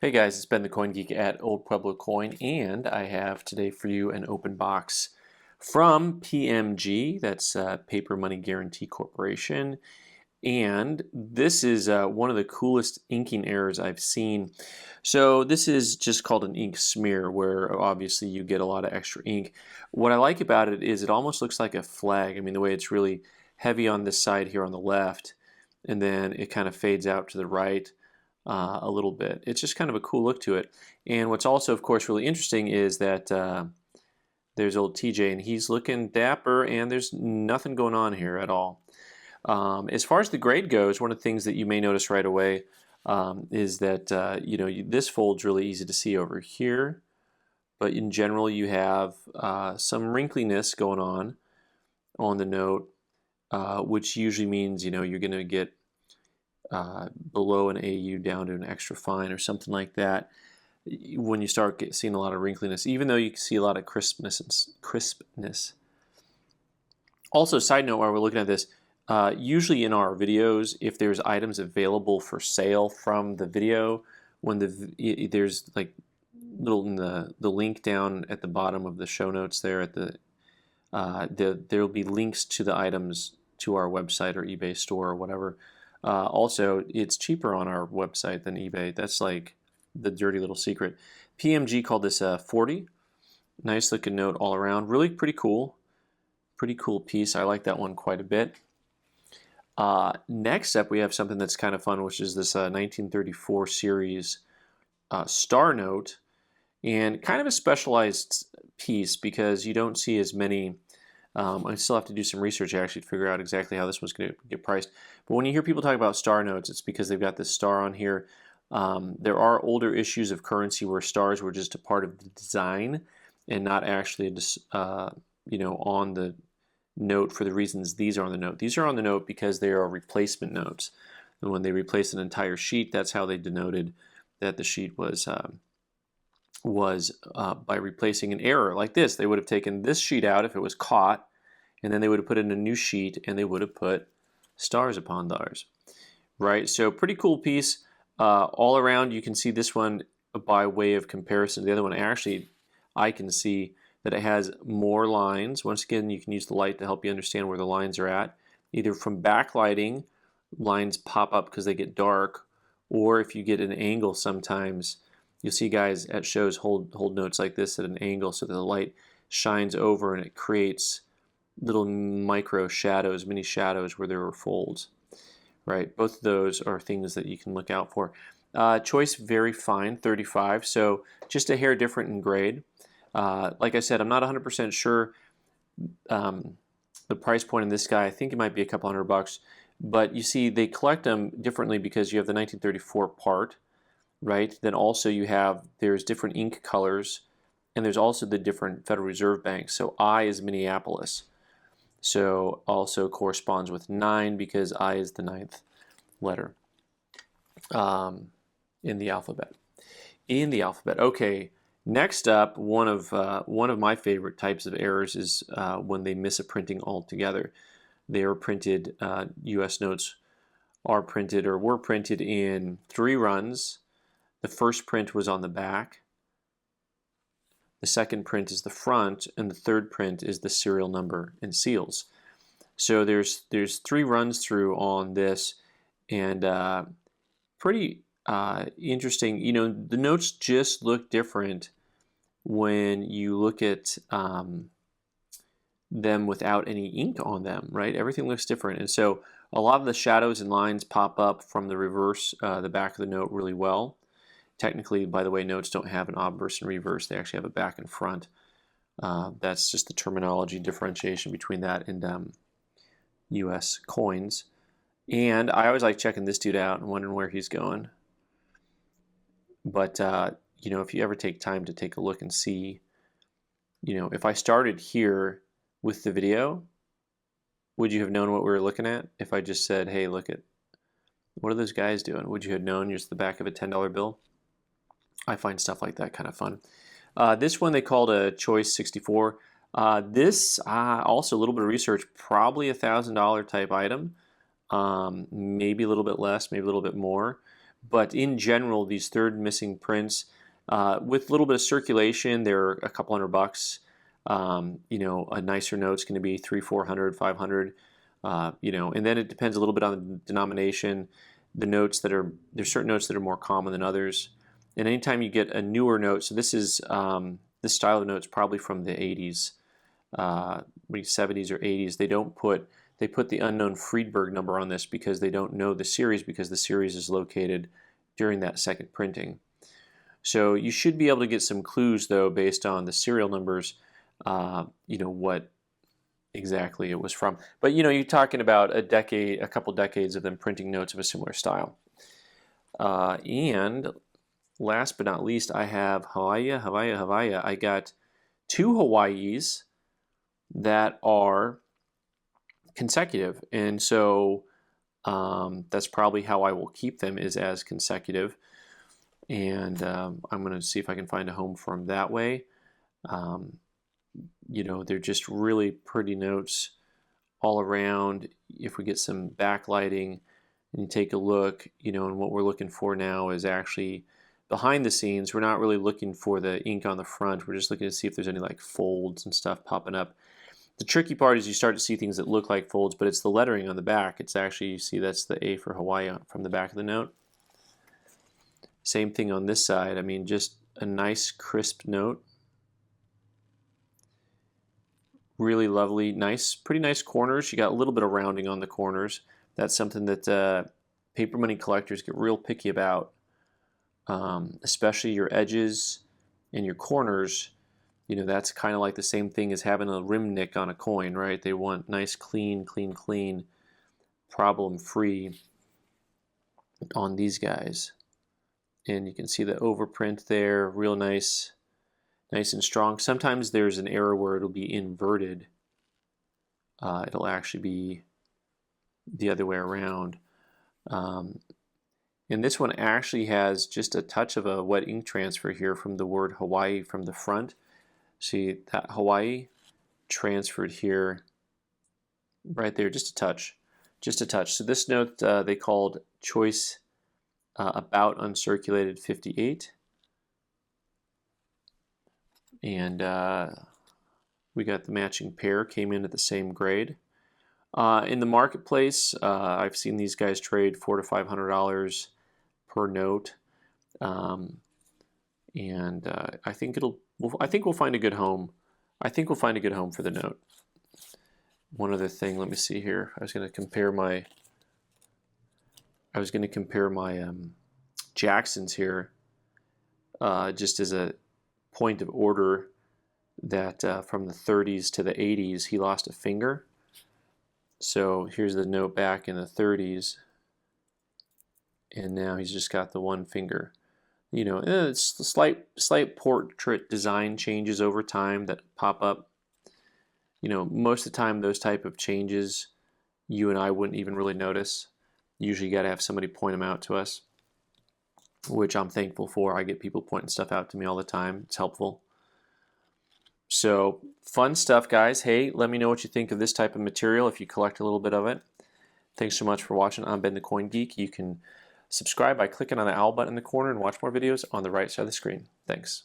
Hey guys, it's Ben the Coin Geek at Old Pueblo Coin, and I have today for you an open box from PMG, that's Paper Money Guarantee Corporation. And this is one of the coolest inking errors I've seen. So this is just called an ink smear, where obviously you get a lot of extra ink. What I like about it is it almost looks like a flag. I mean, the way it's really heavy on this side here on the left, and then it kind of fades out to the right a little bit. It's just kind of a cool look to it. And what's also, of course, really interesting is that there's old TJ, and he's looking dapper, and there's nothing going on here at all. As far as the grade goes, one of the things that you may notice right away is that this fold's really easy to see over here, but in general you have some wrinkliness going on the note, which usually means you're going to get below an AU down to an extra fine or something like that when you start seeing a lot of wrinkliness, even though you can see a lot of crispness. Also, side note, while we're looking at this, usually in our videos, if there's items available for sale from the video, when there's like little in the link down at the bottom of the show notes there at there'll be links to the items to our website or eBay store or whatever. Also, it's cheaper on our website than eBay. That's like the dirty little secret. PMG called this a 40. Nice looking note all around. Really pretty cool. Pretty cool piece. I like that one quite a bit. Next up, we have something that's kind of fun, which is this 1934 series star note, and kind of a specialized piece because you don't see as many. I still have to do some research actually to figure out exactly how this one's going to get priced. But when you hear people talk about star notes, it's because they've got this star on here. There are older issues of currency where stars were just a part of the design and not actually on the note for the reasons these are on the note. These are on the note because they are replacement notes. And when they replaced an entire sheet, that's how they denoted that the sheet was by replacing an error like this. They would have taken this sheet out if it was caught, and then they would have put in a new sheet, and they would have put stars upon theirs. Right? So pretty cool piece. All around, you can see this one by way of comparison to the other one. Actually, I can see that it has more lines. Once again, you can use the light to help you understand where the lines are at. Either from backlighting, lines pop up because they get dark, or if you get an angle sometimes, you'll see guys at shows hold notes like this at an angle so that the light shines over and it creates little micro shadows, mini shadows where there are folds. Right, both of those are things that you can look out for. Choice very fine, 35, so just a hair different in grade. Like I said, I'm not 100% sure the price point in this guy. I think it might be a couple $100, but you see they collect them differently because you have the 1934 part, right? Then also there's different ink colors, and there's also the different Federal Reserve banks. So I is Minneapolis. So also corresponds with 9 because I is the 9th letter in the alphabet. Okay. Next up, one of my favorite types of errors is when they miss a printing altogether. They are printed. U.S. notes are printed or were printed in 3 runs. The first print was on the back. The second print is the front, and the third print is the serial number and seals. So there's 3 runs through on this, and pretty interesting. The notes just look different when you look at them without any ink on them, right? Everything looks different, and so a lot of the shadows and lines pop up from the reverse, the back of the note really well. Technically, by the way, notes don't have an obverse and reverse. They actually have a back and front. That's just the terminology differentiation between that and U.S. coins. And I always like checking this dude out and wondering where he's going. But, if you ever take time to take a look and see, if I started here with the video, would you have known what we were looking at? If I just said, hey, look at, what are those guys doing? Would you have known just the back of a $10 bill? I find stuff like that kind of fun. This one they called a Choice 64. This, also a little bit of research, probably $1,000 type item. Maybe a little bit less, maybe a little bit more. But in general, these third missing prints, with a little bit of circulation, they're a couple $100. You know, a nicer note's going to be 300, 400, 500. You know, and then it depends a little bit on the denomination. The notes that are, there's certain notes that are more common than others. And anytime you get a newer note, so this is this style of note's probably from the 80s, 70s or 80s. They put the unknown Friedberg number on this because they don't know the series, because the series is located during that second printing. So you should be able to get some clues though based on the serial numbers, you know, what exactly it was from. But you know, you're talking about a couple decades of them printing notes of a similar style. And last but not least, I have Hawaii. I got 2 Hawaiis that are consecutive, and so that's probably how I will keep them, is as consecutive. And I'm going to see if I can find a home for them that way. You know, they're just really pretty notes all around. If we get some backlighting and you take a look, you know, and what we're looking for now is actually behind the scenes. We're not really looking for the ink on the front. We're just looking to see if there's any like folds and stuff popping up. The tricky part is you start to see things that look like folds, but it's the lettering on the back. It's actually, you see that's the A for Hawaii from the back of the note. Same thing on this side. I mean, just a nice crisp note. Really lovely, nice, pretty nice corners. You got a little bit of rounding on the corners. That's something that paper money collectors get real picky about, especially your edges and your corners. You know, that's kind of like the same thing as having a rim nick on a coin, right? They want nice, clean, problem-free on these guys. And you can see the overprint there, real nice and strong. Sometimes there's an error where it'll be inverted. It'll actually be the other way around. And this one actually has just a touch of a wet ink transfer here from the word Hawaii from the front. See that Hawaii transferred here, right there, just a touch. So this note they called choice about uncirculated 58. And we got the matching pair, came in at the same grade. In the marketplace, I've seen these guys trade $400 to $500 per note, and I think we'll find a good home. I think we'll find a good home for the note. One other thing, let me see here. I was going to compare my Jacksons here, just as a point of order, that from the 30s to the 80s he lost a finger. So here's the note back in the 30s, and now he's just got the one finger. You know, it's the slight portrait design changes over time that pop up. You know, most of the time those type of changes you and I wouldn't even really notice. Usually you got to have somebody point them out to us, which I'm thankful for. I get people pointing stuff out to me all the time. It's helpful. So fun stuff, guys. Hey, let me know what you think of this type of material if you collect a little bit of it. Thanks so much for watching. I'm Ben the Coin Geek. You can subscribe by clicking on the owl button in the corner and watch more videos on the right side of the screen. Thanks.